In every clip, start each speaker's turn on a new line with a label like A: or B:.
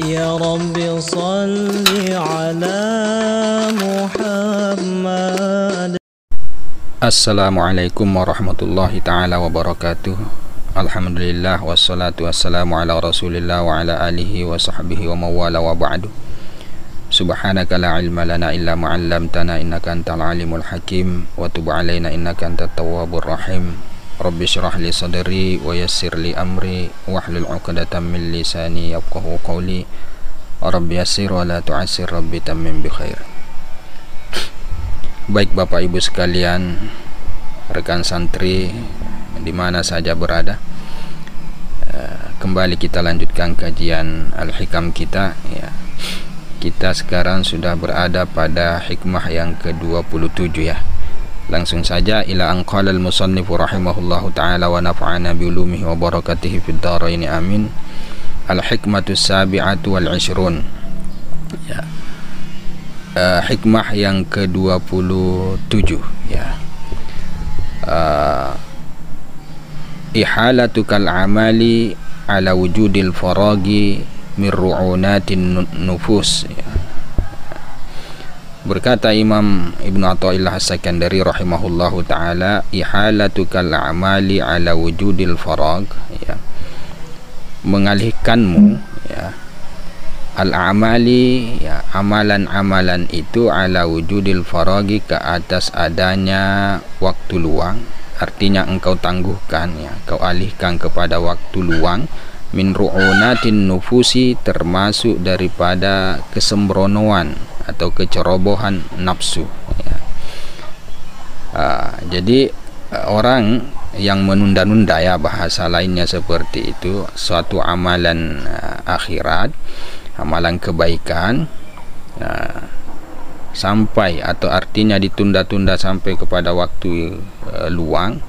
A: يا رب صل على محمد.
B: Assalamualaikum warahmatullahi ta'ala wabarakatuh. Alhamdulillah wassalatu wassalamu ala rasulillah wa ala alihi wa sahbihi wa mawala wa ba'du. Subhanaka la ilma lana illa ma'allamtana innaka antal alimul hakim wa tub alaina innaka antat tawwabur rahim. Rabbi syrah li sadri wa yassir li amri wahlul 'uqdatam min lisani yafqahu qawli. Rabbi yassir wa la tu'assir, rabbi tammim bi khair. Baik Bapak Ibu sekalian, rekan santri di mana saja berada, kembali kita lanjutkan kajian Al-Hikam kita ya. Kita sekarang sudah berada pada hikmah yang ke-27 ya. Langsung saja ila anqala al-musannif rahimahullahu ta'ala wa nafa'ana bi ulumihi wa barakatihi fid dharain amin. Al-hikmatus sabi'atu wal 'ishrun ya. Hikmah yang ke-27 ya. Ihalatukal amali ala wujudil faragi min ru'unatin nufus ya. Berkata Imam Ibnu Athaillah As-Sakandari rahimahullahu ta'ala, ihalatukal amali ala wujudil farag ya. Mengalihkanmu ya, al-amali ya, amalan-amalan itu ala wujudil faragi, ke atas adanya waktu luang. Artinya engkau tangguhkan ya, kau alihkan kepada waktu luang, min ru'unatin nufusi, termasuk daripada kesembronoan atau kecerobohan nafsu ya. Jadi orang yang menunda-nunda ya, bahasa lainnya seperti itu, suatu amalan akhirat, amalan kebaikan sampai, atau artinya ditunda-tunda sampai kepada waktu luang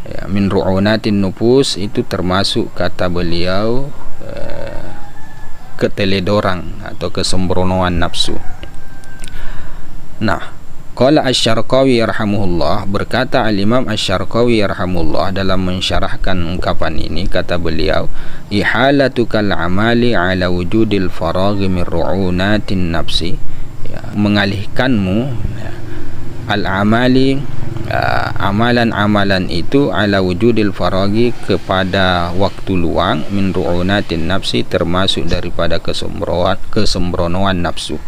B: ya, min ru'unatin nufus, itu termasuk kata beliau keteledoran atau kesembronoan nafsu. Nah, qala Asy-Syarqawi yarhamuhullah, berkata al-Imam Asy-Syarqawi yarhamuhullah dalam mensyarahkan ungkapan ini, kata beliau, ihalatukal amali ala wujudil faraghi min ru'unatin nafsi ya, mengalihkanmu ya, al-amali amalan-amalan itu ala wujudil faraghi, kepada waktu luang, min ru'unatin nafsi, termasuk daripada kesembronoan nafsu.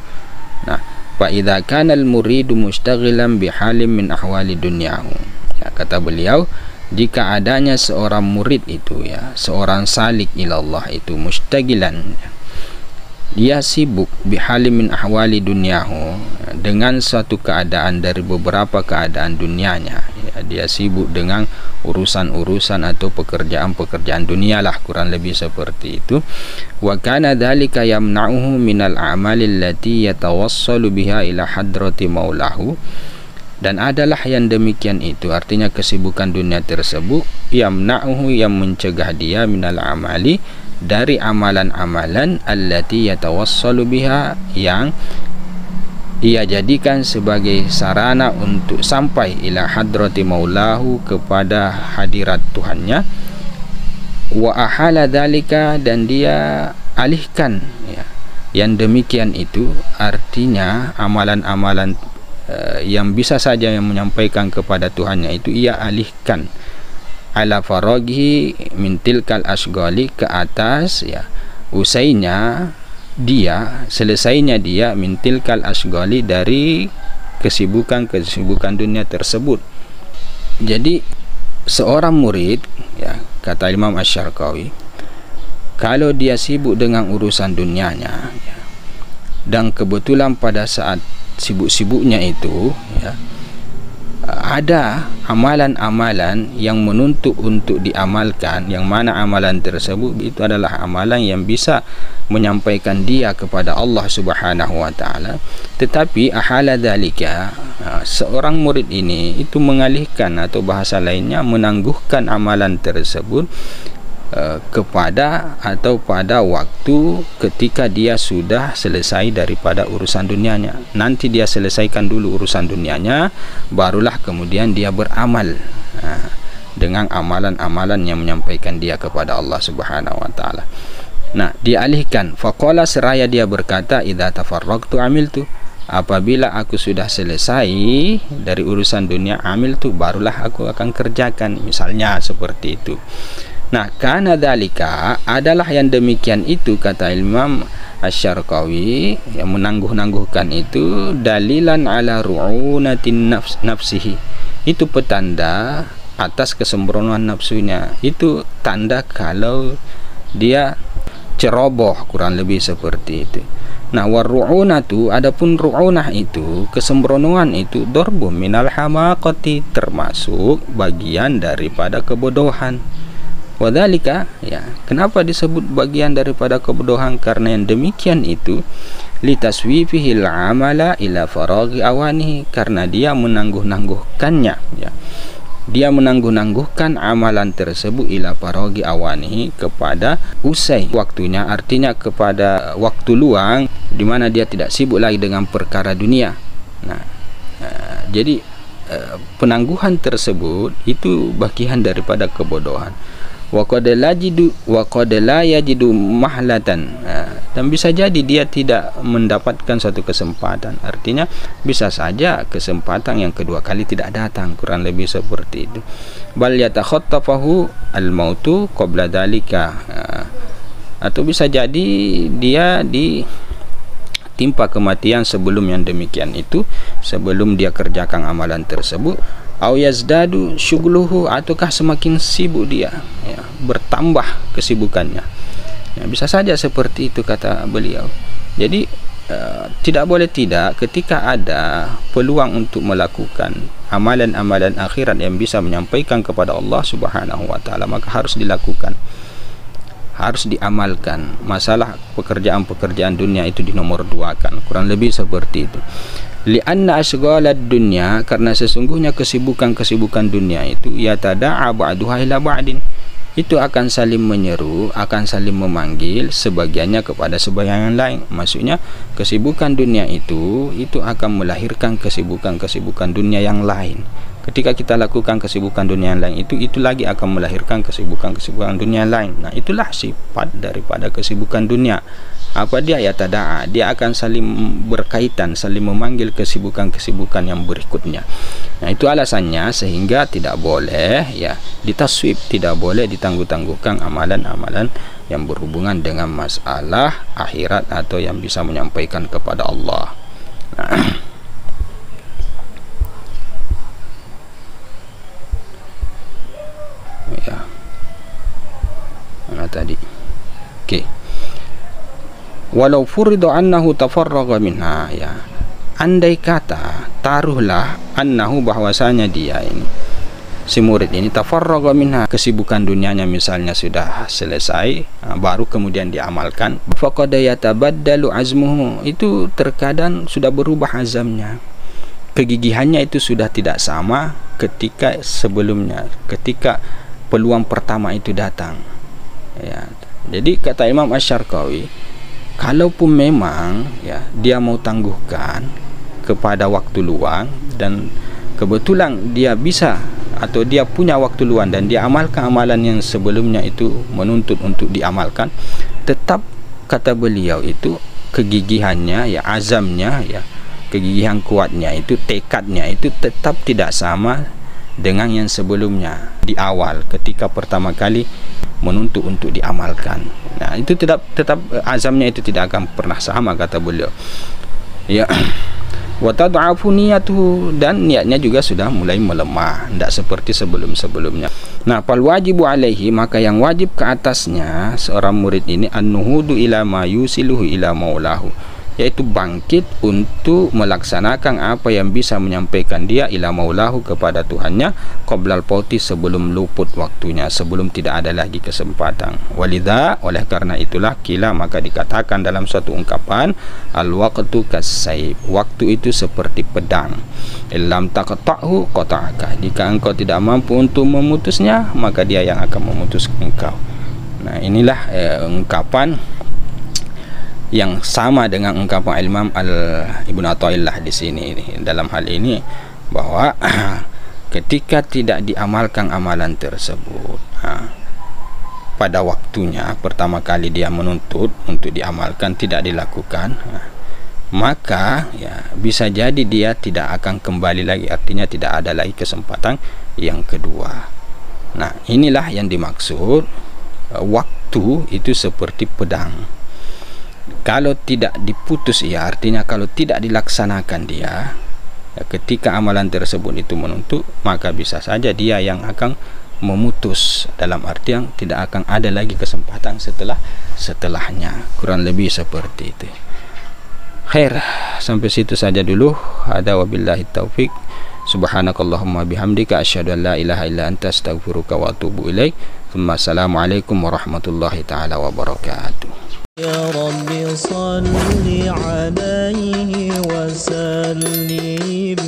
B: Nah, fa idza kana al-muridu mustaghilan bihalin min ahwali dunyahu ya, kata beliau, jika adanya seorang murid itu ya, seorang salik ilallah itu mustaghilan ya, dia sibuk bihalim min ahwali dunyahu, dengan suatu keadaan dari beberapa keadaan dunianya ya, dia sibuk dengan urusan-urusan atau pekerjaan-pekerjaan dunia lah, kurang lebih seperti itu. Wa kana dzalika yamna'uhu minal a'mali allati yatawassalu biha ila hadrati maulahu, dan adalah yang demikian itu, artinya kesibukan dunia tersebut, yamna'uhu, yang mencegah dia, minal amali, dari amalan-amalan, allati yatawassalu biha, yang ia jadikan sebagai sarana untuk sampai ila hadrati maulahu, kepada hadirat Tuhannya. Wa ahala dzalika, dan dia alihkan ya, yang demikian itu, artinya amalan-amalan yang bisa saja yang menyampaikan kepada Tuhannya itu ia alihkan ala faraghi min tilkal asghali, ke atas ya, usainya dia, selesainya dia, min tilkal asghali, dari kesibukan dunia tersebut. Jadi seorang murid ya, kata Imam Asy-Syarqawi, kalau dia sibuk dengan urusan dunianya ya, dan kebetulan pada saat sibuk-sibuknya itu ya, ada amalan-amalan yang menuntut untuk diamalkan, yang mana amalan tersebut itu adalah amalan yang bisa menyampaikan dia kepada Allah Subhanahu wa ta'ala, tetapi ahala dzalika, seorang murid ini itu mengalihkan, atau bahasa lainnya menangguhkan amalan tersebut kepada, atau pada waktu ketika dia sudah selesai daripada urusan dunianya. Nanti dia selesaikan dulu urusan dunianya, barulah kemudian dia beramal dengan amalan-amalan yang menyampaikan dia kepada Allah Subhanahu wa ta'ala. Nah, dialihkan. Faqala seraya dia berkata, idza tafarraqtu amiltu, apabila aku sudah selesai dari urusan dunia, amiltu, barulah aku akan kerjakan, misalnya seperti itu. Nah, kana dzalika, adalah yang demikian itu, kata Imam Asy-Syarqawi, yang menangguh-nangguhkan itu, dalilan ala ru'unatin nafsihi, itu petanda atas kesembronoan nafsunya, itu tanda kalau dia ceroboh, kurang lebih seperti itu. Nah, warru'unatu, adapun ru'unah itu, kesembronoan itu, darbun minal hamaqati, termasuk bagian daripada kebodohan. Wadzalika, ya, kenapa disebut bagian daripada kebodohan? Karena yang demikian itu litaswifihil amala ila faraghi awanihi, karena dia menangguh-nangguhkannya, ya. Dia menangguh-nangguhkan amalan tersebut ila faraghi awanihi, kepada usai waktunya, artinya kepada waktu luang di mana dia tidak sibuk lagi dengan perkara dunia. Nah, jadi penangguhan tersebut itu bagian daripada kebodohan. Wa qad la yajidu mahlatan, dan bisa jadi dia tidak mendapatkan suatu kesempatan, artinya bisa saja kesempatan yang kedua kali tidak datang, kurang lebih seperti itu. Bal yatakhattafahu al-mautu qabla dzalika, atau bisa jadi dia ditimpa kematian sebelum yang demikian itu, sebelum dia kerjakan amalan tersebut. Au yazdadu syughluhu, ataukah semakin sibuk dia, ya, bertambah kesibukannya, ya, bisa saja seperti itu, kata beliau. Jadi tidak boleh tidak, ketika ada peluang untuk melakukan amalan-amalan akhirat yang bisa menyampaikan kepada Allah Subhanahu wa taala, maka harus dilakukan, harus diamalkan. Masalah pekerjaan-pekerjaan dunia itu dinomor duakan, kurang lebih seperti itu. Lianna asghalad dunya, karena sesungguhnya kesibukan-kesibukan dunia itu yatada'a ba'duha ila ba'din, itu akan saling menyeru, akan saling memanggil sebagiannya kepada sebagian yang lain. Maksudnya kesibukan dunia itu akan melahirkan kesibukan-kesibukan dunia yang lain. Ketika kita lakukan kesibukan dunia yang lain itu lagi akan melahirkan kesibukan-kesibukan dunia yang lain. Nah, itulah sifat daripada kesibukan dunia. Apa dia? Ya tada'a, dia akan saling berkaitan, saling memanggil kesibukan-kesibukan yang berikutnya. Nah, itu alasannya sehingga tidak boleh, ya, ditaswib, tidak boleh ditangguh-tangguhkan amalan-amalan yang berhubungan dengan masalah akhirat atau yang bisa menyampaikan kepada Allah. Ya, mana tadi? Okey. Walau furidu annahu tafarraga minha, ya, andai kata, taruhlah, annahu, bahwasanya dia ini, si murid ini, tafarraga minha, kesibukan dunianya misalnya sudah selesai, baru kemudian diamalkan, faqad yatabaddalu azmuhu, itu terkadang sudah berubah azamnya, kegigihannya itu sudah tidak sama ketika sebelumnya, ketika peluang pertama itu datang, ya. Jadi kata Imam Asy-Syarqawi, kalaupun memang, ya, dia mau tangguhkan kepada waktu luang dan kebetulan dia bisa atau dia punya waktu luang dan dia amalkan amalan yang sebelumnya itu menuntut untuk diamalkan, tetap kata beliau itu kegigihannya, ya, azamnya, ya, kegigihan kuatnya itu, tekadnya itu tetap tidak sama dengan yang sebelumnya di awal ketika pertama kali menuntut untuk diamalkan. Nah, itu tetap azamnya itu tidak akan pernah sama, kata beliau, ya. Wa tad'afu niyatuhu, dan niatnya juga sudah mulai melemah, tidak seperti sebelum-sebelumnya. Nah, fal wajibu alaihi, maka yang wajib ke atasnya seorang murid ini, an-nuhudu ila ma yusiluhu ila maulahu, yaitu bangkit untuk melaksanakan apa yang bisa menyampaikan dia ila maulahu, kepada Tuhannya, qoblal pauti, sebelum luput waktunya, sebelum tidak ada lagi kesempatan. Walidha, oleh karena itulah, kila, maka dikatakan dalam suatu ungkapan, al waqtu kasayf, waktu itu seperti pedang, illam taqta'hu qata'aka, jika engkau tidak mampu untuk memutusnya, maka dia yang akan memutus engkau. Nah, inilah ungkapan yang sama dengan ungkapan Imam Ibnu Athaillah di sini dalam hal ini, bahwa ketika tidak diamalkan amalan tersebut, pada waktunya pertama kali dia menuntut untuk diamalkan tidak dilakukan, maka ya bisa jadi dia tidak akan kembali lagi, artinya tidak ada lagi kesempatan yang kedua. Nah, inilah yang dimaksud waktu itu seperti pedang. Kalau tidak diputus ia, artinya kalau tidak dilaksanakan dia, ya, ketika amalan tersebut itu menuntut, maka bisa saja dia yang akan memutus, dalam arti yang tidak akan ada lagi kesempatan setelahnya. Kurang lebih seperti itu. Khair, sampai situ saja dulu. Hada wabillahi taufik. Subhanakallahumma bihamdika asyhadu an la ilaha illa anta astaghfiruka wa atubu ilaik. Assalamualaikum warahmatullahi taala wabarakatuh.
A: يا رب صل عليه وسلم